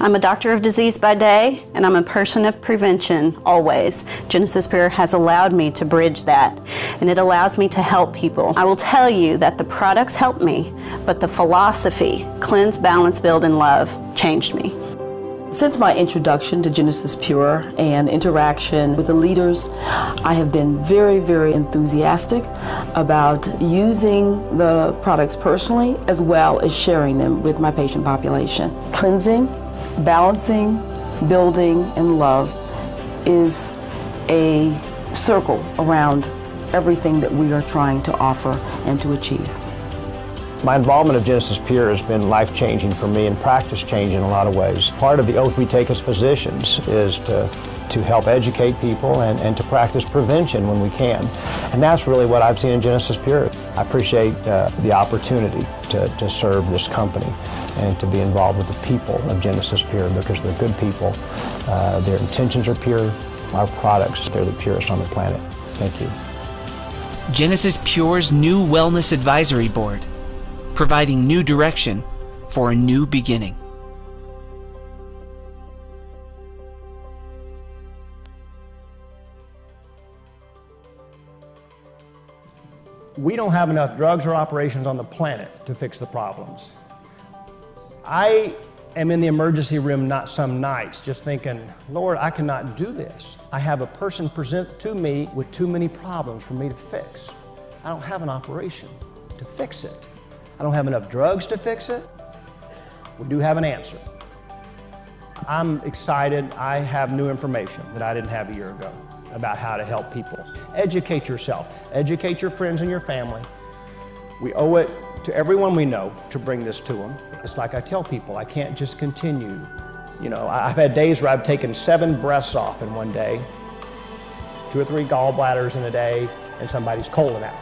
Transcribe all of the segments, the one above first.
I'm a doctor of disease by day, and I'm a person of prevention always. Genesis Pure has allowed me to bridge that, and it allows me to help people. I will tell you that the products help me, but the philosophy, cleanse, balance, build, and love, changed me. Since my introduction to Genesis Pure and interaction with the leaders, I have been very, very enthusiastic about using the products personally as well as sharing them with my patient population. Cleansing, balancing, building, and love is a circle around everything that we are trying to offer and to achieve. My involvement of Genesis Pure has been life-changing for me and practice-changing in a lot of ways. Part of the oath we take as physicians is to help educate people and to practice prevention when we can. And that's really what I've seen in Genesis Pure. I appreciate the opportunity to serve this company and to be involved with the people of Genesis Pure because they're good people. Their intentions are pure. Our products, they're the purest on the planet. Thank you. Genesis Pure's new Wellness Advisory Board, providing new direction for a new beginning. We don't have enough drugs or operations on the planet to fix the problems. I am in the emergency room not some nights just thinking, Lord, I cannot do this. I have a person present to me with too many problems for me to fix. I don't have an operation to fix it. I don't have enough drugs to fix it. We do have an answer. I'm excited. I have new information that I didn't have a year ago about how to help people. Educate yourself. Educate your friends and your family. We owe it to everyone we know to bring this to them. It's like I tell people, I can't just continue. You know, I've had days where I've taken 7 breasts off in one day, 2 or 3 gallbladders in a day, and somebody's colon out.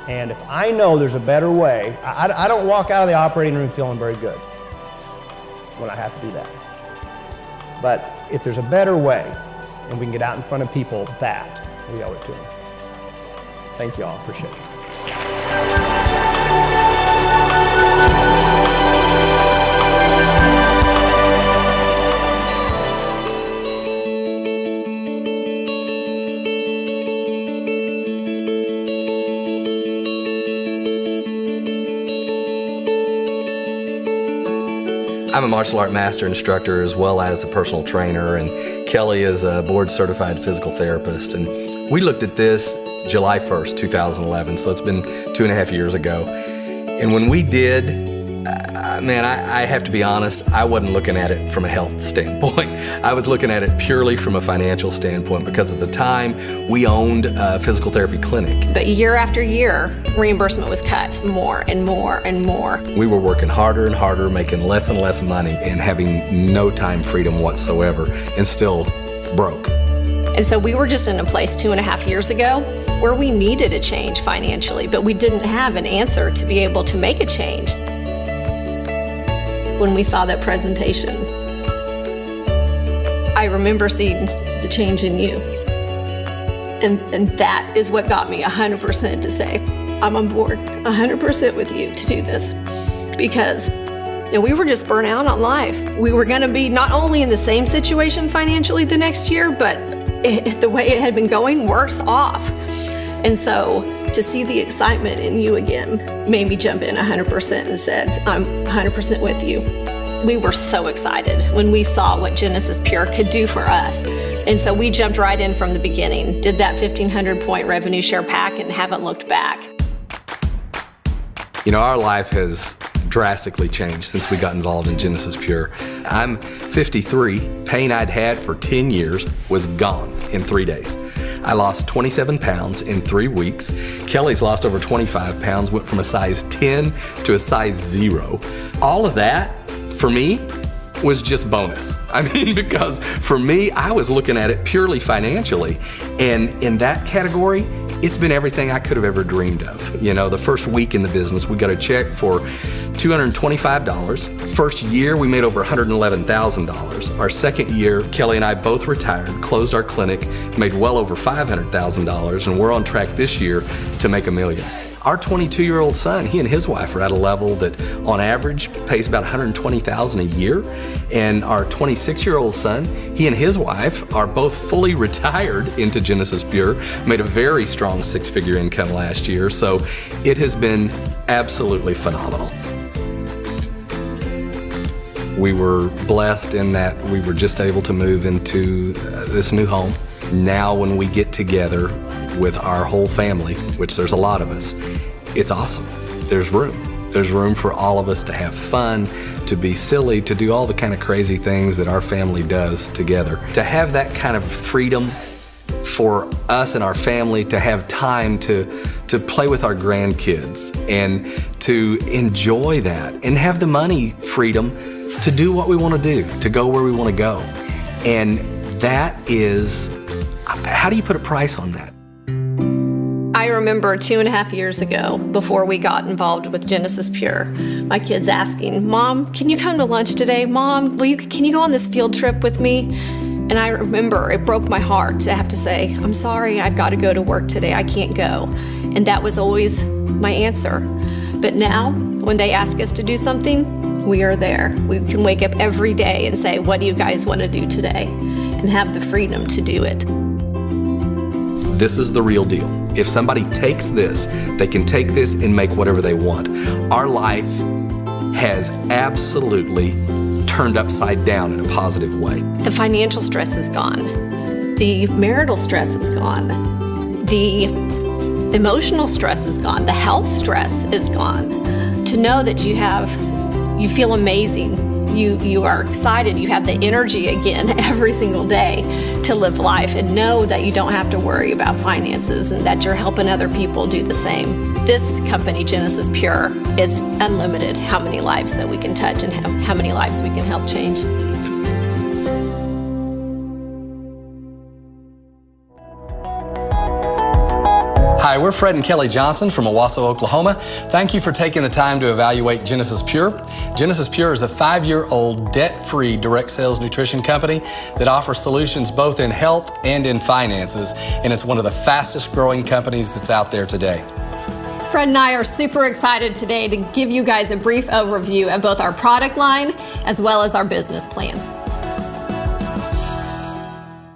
And if I know there's a better way, I don't walk out of the operating room feeling very good when I have to do that. But if there's a better way, and we can get out in front of people, that we owe it to them. Thank you all, appreciate it. I'm a martial art master instructor as well as a personal trainer, and Kelly is a board certified physical therapist. And we looked at this July 1st, 2011, so it's been 2.5 years ago. And when we did, man, I have to be honest, I wasn't looking at it from a health standpoint. I was looking at it purely from a financial standpoint because at the time we owned a physical therapy clinic. But year after year, reimbursement was cut more and more and more. We were working harder and harder, making less and less money and having no time freedom whatsoever and still broke. And so we were just in a place 2.5 years ago where we needed a change financially, but we didn't have an answer to be able to make a change. When we saw that presentation, I remember seeing the change in you. And that is what got me 100% to say, I'm on board 100% with you to do this. Because we were just burnt out on life. We were gonna be not only in the same situation financially the next year, but the way it had been going, worse off. And so to see the excitement in you again made me jump in 100% and said, I'm 100% with you. We were so excited when we saw what Genesis Pure could do for us. And so we jumped right in from the beginning, did that 1,500-point revenue share pack and haven't looked back. You know, our life has drastically changed since we got involved in Genesis Pure. I'm 53. Pain I'd had for 10 years was gone in 3 days. I lost 27 pounds in 3 weeks. Kelly's lost over 25 pounds, went from a size 10 to a size 0. All of that, for me, was just bonus. I mean, because for me, I was looking at it purely financially. And in that category, it's been everything I could have ever dreamed of. You know, the first week in the business, we got a check for $225. First year, we made over $111,000. Our second year, Kelly and I both retired, closed our clinic, made well over $500,000, and we're on track this year to make $1 million. Our 22-year-old son, he and his wife are at a level that on average pays about $120,000 a year. And our 26-year-old son, he and his wife are both fully retired into Genesis Pure, made a very strong six-figure income last year. So it has been absolutely phenomenal. We were blessed in that we were just able to move into this new home. Now when we get together with our whole family, which there's a lot of us, it's awesome. There's room. There's room for all of us to have fun, to be silly, to do all the kind of crazy things that our family does together. To have that kind of freedom for us and our family to have time to play with our grandkids and to enjoy that and have the money freedom to do what we want to do, to go where we want to go. And that is, how do you put a price on that? I remember 2.5 years ago, before we got involved with Genesis Pure, my kids asking, "Mom, can you come to lunch today? Mom, can you go on this field trip with me?" And I remember it broke my heart to have to say, "I'm sorry, I've got to go to work today, I can't go." And that was always my answer. But now, when they ask us to do something, we are there. We can wake up every day and say, "What do you guys want to do today?" And have the freedom to do it. This is the real deal. If somebody takes this, they can take this and make whatever they want. Our life has absolutely turned upside down in a positive way. The financial stress is gone. The marital stress is gone. The emotional stress is gone. The health stress is gone. To know that you feel amazing. You are excited, you have the energy again every single day to live life and know that you don't have to worry about finances and that you're helping other people do the same. This company, Genesis Pure, is unlimited how many lives that we can touch and how many lives we can help change. Hi, we're Fred and Kelly Johnson from Owasso, Oklahoma. Thank you for taking the time to evaluate Genesis Pure. Genesis Pure is a 5-year-old debt-free direct sales nutrition company that offers solutions both in health and in finances, and it's one of the fastest growing companies that's out there today. Fred and I are super excited today to give you guys a brief overview of both our product line as well as our business plan.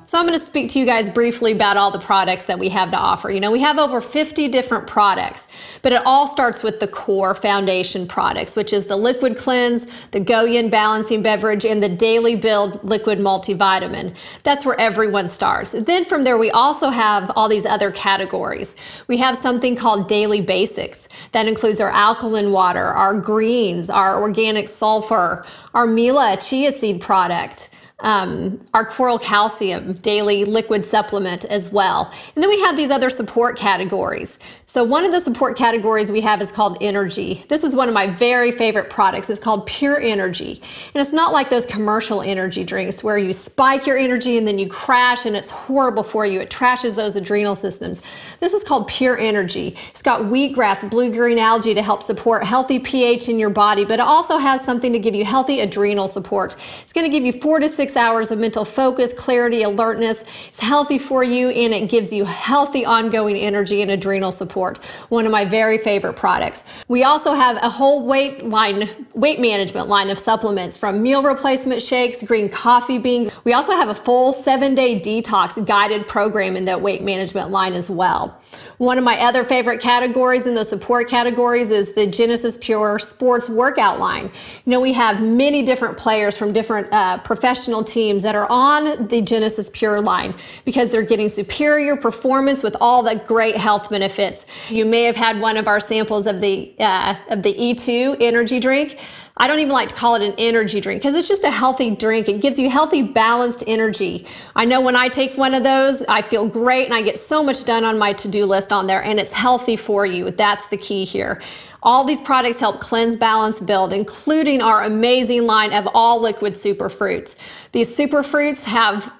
So I'm going to speak to you guys briefly about all the products that we have to offer. You know, we have over 50 different products, but it all starts with the core foundation products, which is the Liquid Cleanse, the Go-Yin Balancing Beverage, and the Daily Build Liquid Multivitamin. That's where everyone starts. Then from there, we also have all these other categories. We have something called Daily Basics. That includes our alkaline water, our greens, our organic sulfur, our Mila chia seed product, our Coral Calcium daily liquid supplement as well. And then we have these other support categories. So one of the support categories we have is called Energy. This is one of my very favorite products. It's called Pure Energy. And it's not like those commercial energy drinks where you spike your energy and then you crash and it's horrible for you. It trashes those adrenal systems. This is called Pure Energy. It's got wheatgrass, blue-green algae to help support healthy pH in your body, but it also has something to give you healthy adrenal support. It's going to give you 4 to 6 hours of mental focus, clarity, alertness. It's healthy for you and it gives you healthy ongoing energy and adrenal support. One of my very favorite products. We also have a whole weight management line of supplements, from meal replacement shakes, green coffee bean. We also have a full 7-day detox guided program in that weight management line as well. One of my other favorite categories in the support categories is the Genesis Pure Sports Workout line. You know, we have many different players from different professional teams that are on the Genesis Pure line because they're getting superior performance with all the great health benefits. You may have had one of our samples of the E2 energy drink. I don't even like to call it an energy drink because it's just a healthy drink. It gives you healthy, balanced energy. I know when I take one of those, I feel great and I get so much done on my to-do list on there, and it's healthy for you. That's the key here. All these products help cleanse, balance, build, including our amazing line of all liquid superfruits. These superfruits have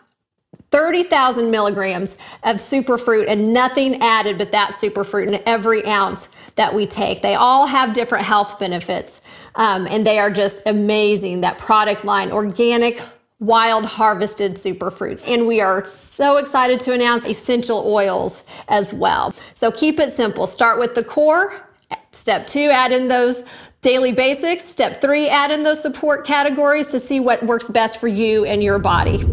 30,000 milligrams of superfruit and nothing added but that superfruit in every ounce that we take. They all have different health benefits and they are just amazing. That product line, organic, wild harvested superfruits. And we are so excited to announce essential oils as well. So keep it simple. Start with the core. Step 2, add in those daily basics. Step 3, add in those support categories to see what works best for you and your body.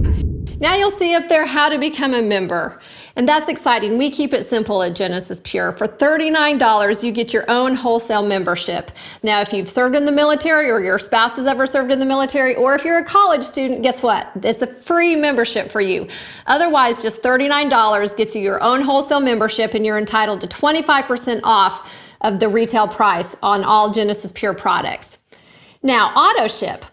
Now you'll see up there how to become a member. And that's exciting. We keep it simple at Genesis Pure. For $39, you get your own wholesale membership. Now, if you've served in the military or your spouse has ever served in the military, or if you're a college student, guess what? It's a free membership for you. Otherwise, just $39 gets you your own wholesale membership, and you're entitled to 25% off of the retail price on all Genesis Pure products. Now, auto ship.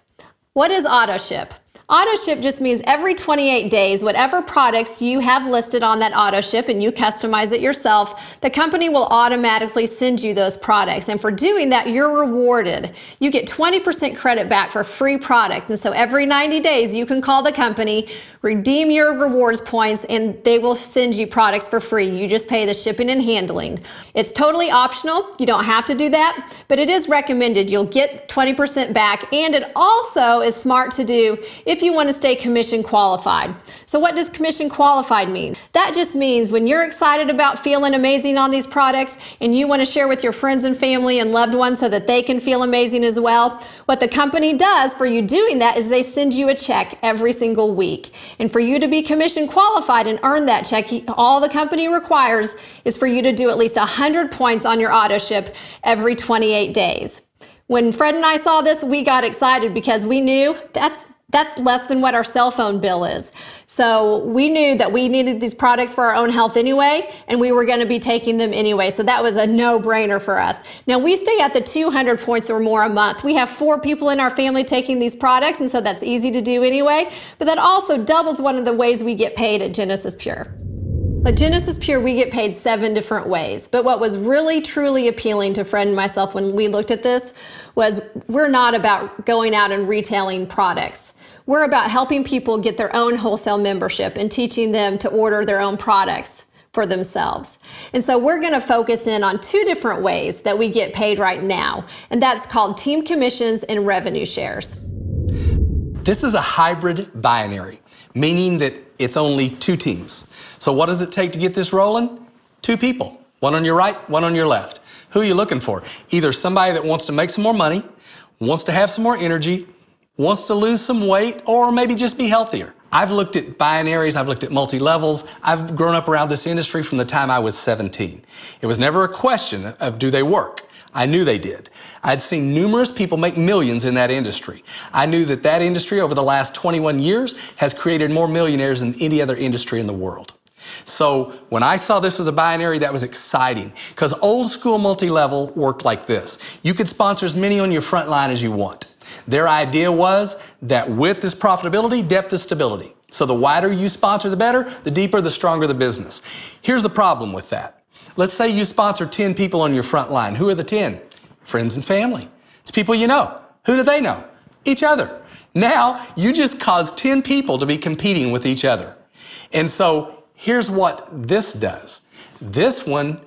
What is auto ship? Auto ship just means every 28 days, whatever products you have listed on that auto ship and you customize it yourself, the company will automatically send you those products. And for doing that, you're rewarded. You get 20% credit back for free product. And so every 90 days, you can call the company, redeem your rewards points, and they will send you products for free. You just pay the shipping and handling. It's totally optional. You don't have to do that, but it is recommended. You'll get 20% back, and it also is smart to do if you want to stay commission qualified. So what does commission qualified mean? That just means when you're excited about feeling amazing on these products and you want to share with your friends and family and loved ones so that they can feel amazing as well, what the company does for you doing that is they send you a check every single week. And for you to be commission qualified and earn that check, all the company requires is for you to do at least 100 points on your auto ship every 28 days. When Fred and I saw this, we got excited because we knew that's less than what our cell phone bill is. So we knew that we needed these products for our own health anyway, and we were going to be taking them anyway. So that was a no-brainer for us. Now we stay at the 200 points or more a month. We have 4 people in our family taking these products, and so that's easy to do anyway. But that also doubles one of the ways we get paid at Genesis Pure. At Genesis Pure, we get paid 7 different ways. But what was really, truly appealing to Fred and myself when we looked at this was we're not about going out and retailing products. We're about helping people get their own wholesale membership and teaching them to order their own products for themselves. And so we're going to focus in on 2 different ways that we get paid right now, and that's called team commissions and revenue shares. This is a hybrid binary, meaning that it's only 2 teams. So what does it take to get this rolling? 2 people, one on your right, one on your left. Who are you looking for? Either somebody that wants to make some more money, wants to have some more energy, wants to lose some weight, or maybe just be healthier. I've looked at binaries, I've looked at multi-levels. I've grown up around this industry from the time I was 17. It was never a question of do they work. I knew they did. I'd seen numerous people make millions in that industry. I knew that that industry over the last 21 years has created more millionaires than any other industry in the world. So when I saw this was a binary, that was exciting, because old school multi-level worked like this. You could sponsor as many on your front line as you want. Their idea was that width is profitability, depth is stability. So the wider you sponsor, the better, the deeper, the stronger the business. Here's the problem with that. Let's say you sponsor 10 people on your front line. Who are the 10? Friends and family. It's people you know. Who do they know? Each other. Now, you just caused 10 people to be competing with each other. And so here's what this does. This one,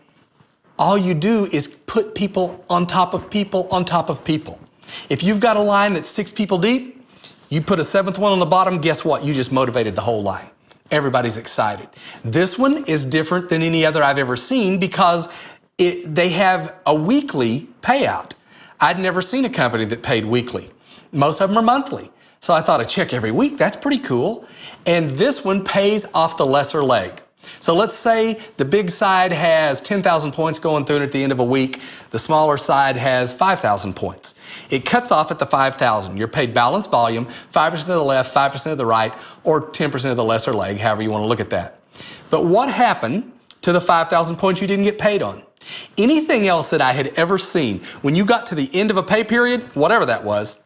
all you do is put people on top of people on top of people. If you've got a line that's 6 people deep, you put a 7th one on the bottom, guess what? You just motivated the whole line. Everybody's excited. This one is different than any other I've ever seen because they have a weekly payout. I'd never seen a company that paid weekly. Most of them are monthly. So I thought a check every week, that's pretty cool. And this one pays off the lesser leg. So let's say the big side has 10,000 points going through it at the end of a week. The smaller side has 5,000 points. It cuts off at the 5,000. You're paid balanced volume, 5% of the left, 5% of the right, or 10% of the lesser leg, however you want to look at that. But what happened to the 5,000 points you didn't get paid on? Anything else that I had ever seen, when you got to the end of a pay period, whatever that was,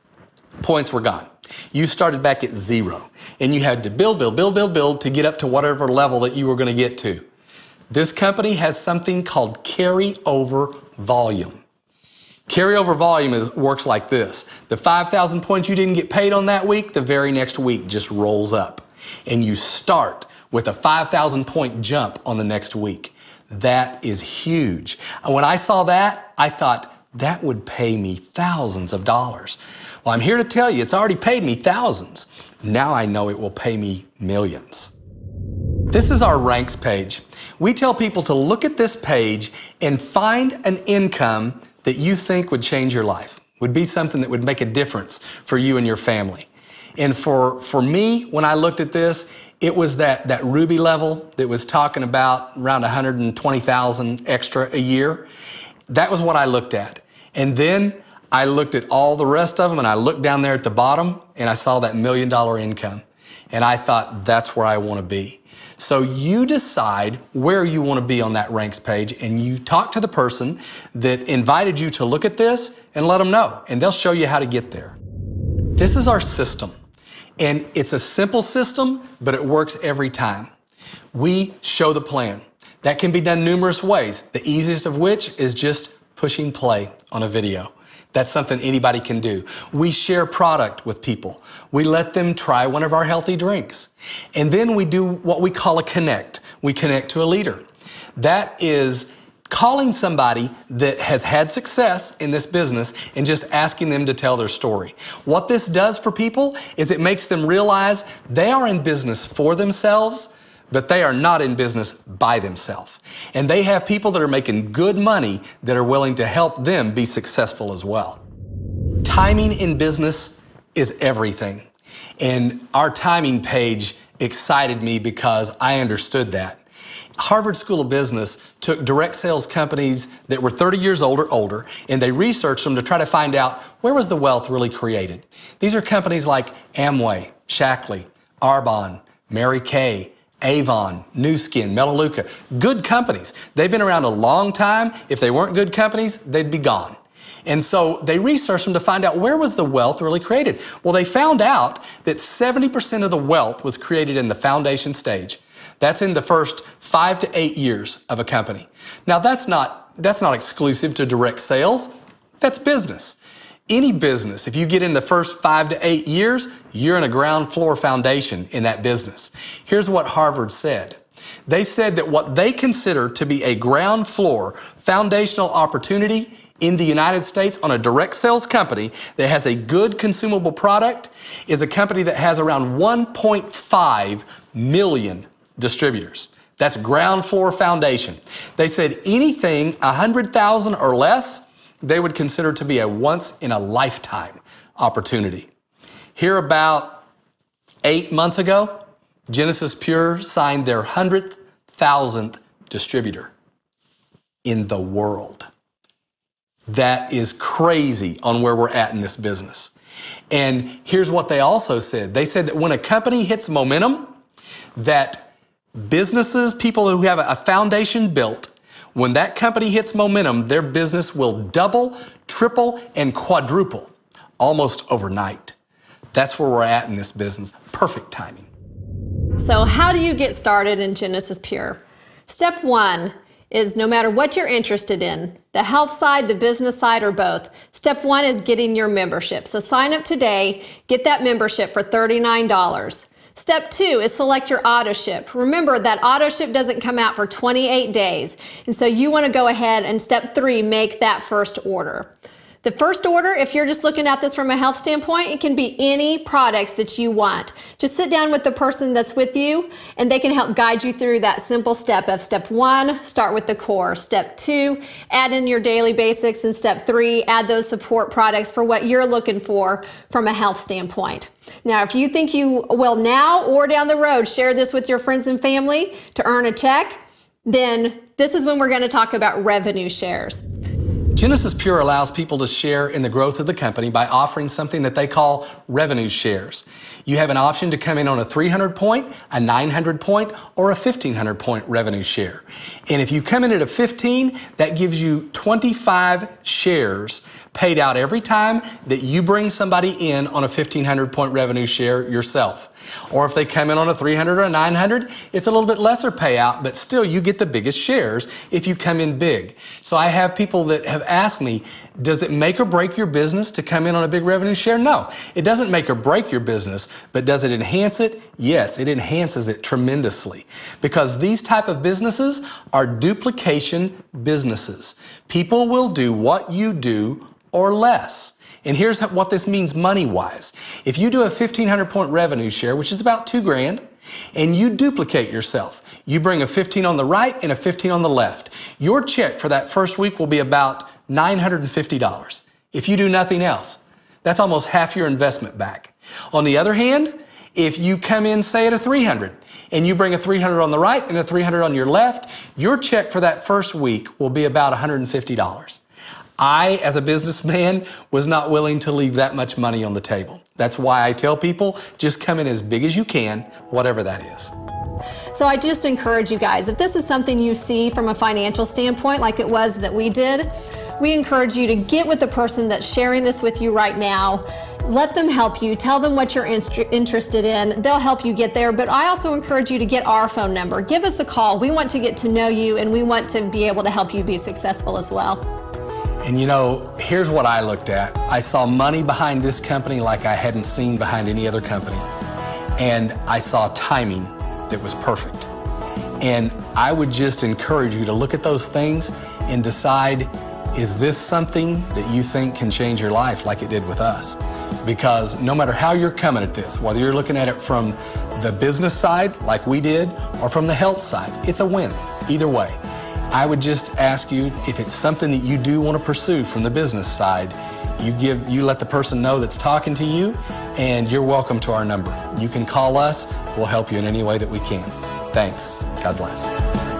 points were gone. You started back at 0, and you had to build to get up to whatever level that you were going to get to. This company has something called carryover volume. Carryover volume works like this. The 5,000 points you didn't get paid on that week, the very next week just rolls up. And you start with a 5,000 point jump on the next week. That is huge. And when I saw that, I thought, that would pay me thousands of dollars. Well, I'm here to tell you, it's already paid me thousands. Now I know it will pay me millions. This is our ranks page. We tell people to look at this page and find an income that you think would change your life, would be something that would make a difference for you and your family. And for me, when I looked at this, it was that Ruby level that was talking about around 120,000 extra a year. That was what I looked at. And then I looked at all the rest of them, and I looked down there at the bottom and I saw that $1 million income. And I thought, that's where I want to be. So you decide where you want to be on that ranks page, and you talk to the person that invited you to look at this and let them know, and they'll show you how to get there. This is our system, and it's a simple system, but it works every time. We show the plan. That can be done numerous ways, the easiest of which is just pushing play on a video. That's something anybody can do. We share product with people. We let them try one of our healthy drinks. And then we do what we call a connect. We connect to a leader. That is calling somebody that has had success in this business and just asking them to tell their story. What this does for people is it makes them realize they are in business for themselves, but they are not in business by themselves. And they have people that are making good money that are willing to help them be successful as well. Timing in business is everything. And our timing page excited me because I understood that. Harvard School of Business took direct sales companies that were 30 years old or older, and they researched them to try to find out where was the wealth really created. These are companies like Amway, Shaklee, Arbonne, Mary Kay, Avon, Nu Skin, Melaleuca, good companies. They've been around a long time. If they weren't good companies, they'd be gone. And so they researched them to find out where was the wealth really created. Well, they found out that 70% of the wealth was created in the foundation stage. That's in the first 5 to 8 years of a company. Now, that's not exclusive to direct sales. That's business. Any business, if you get in the first 5 to 8 years, you're in a ground floor foundation in that business. Here's what Harvard said. They said that what they consider to be a ground floor foundational opportunity in the United States on a direct sales company that has a good consumable product is a company that has around 1.5 million distributors. That's ground floor foundation. They said anything 100,000 or less, they would consider to be a once-in-a-lifetime opportunity. Here about 8 months ago, Genesis Pure signed their 100,000th distributor in the world. That is crazy on where we're at in this business. And here's what they also said. They said that when a company hits momentum, that businesses, people who have a foundation built, when that company hits momentum, their business will double, triple, and quadruple almost overnight. That's where we're at in this business. Perfect timing. So how do you get started in Genesis Pure? Step 1 is no matter what you're interested in, the health side, the business side, or both, step 1 is getting your membership. So sign up today, get that membership for $39. Step 2 is select your auto ship. Remember that auto ship doesn't come out for 28 days. And so you want to go ahead and step 3, make that first order. The first order, if you're just looking at this from a health standpoint, it can be any products that you want. Just sit down with the person that's with you and they can help guide you through that simple step of step 1, start with the core. Step 2, add in your daily basics. And step 3, add those support products for what you're looking for from a health standpoint. Now, if you think you will now or down the road share this with your friends and family to earn a check, then this is when we're going to talk about revenue shares. Genesis Pure allows people to share in the growth of the company by offering something that they call revenue shares. You have an option to come in on a 300-point, a 900-point, or a 1,500-point revenue share. And if you come in at a 15, that gives you 25 shares paid out every time that you bring somebody in on a 1,500-point revenue share yourself. Or if they come in on a 300 or a 900, it's a little bit lesser payout, but still you get the biggest shares if you come in big. So I have people that have asked me, does it make or break your business to come in on a big revenue share? No, it doesn't make or break your business, but does it enhance it? Yes, it enhances it tremendously, because these type of businesses are duplication businesses. People will do what you do or less. And here's what this means money-wise. If you do a 1,500 point revenue share, which is about $2,000, and you duplicate yourself, you bring a 15 on the right and a 15 on the left, your check for that first week will be about $950. If you do nothing else, that's almost half your investment back. On the other hand, if you come in, say, at a 300, and you bring a 300 on the right and a 300 on your left, your check for that first week will be about $150. I, as a businessman, was not willing to leave that much money on the table. That's why I tell people, just come in as big as you can, whatever that is. So I just encourage you guys, if this is something you see from a financial standpoint, like it was that we did, we encourage you to get with the person that's sharing this with you right now. Let them help you. Tell them what you're interested in. They'll help you get there. But I also encourage you to get our phone number. Give us a call. We want to get to know you, and we want to be able to help you be successful as well. And you know, here's what I looked at. I saw money behind this company like I hadn't seen behind any other company. And I saw timing that was perfect. And I would just encourage you to look at those things and decide, is this something that you think can change your life like it did with us? Because no matter how you're coming at this, whether you're looking at it from the business side like we did, or from the health side, it's a win either way. I would just ask you, if it's something that you do want to pursue from the business side, you let the person know that's talking to you, and you're welcome to our number. You can call us. We'll help you in any way that we can. Thanks. God bless.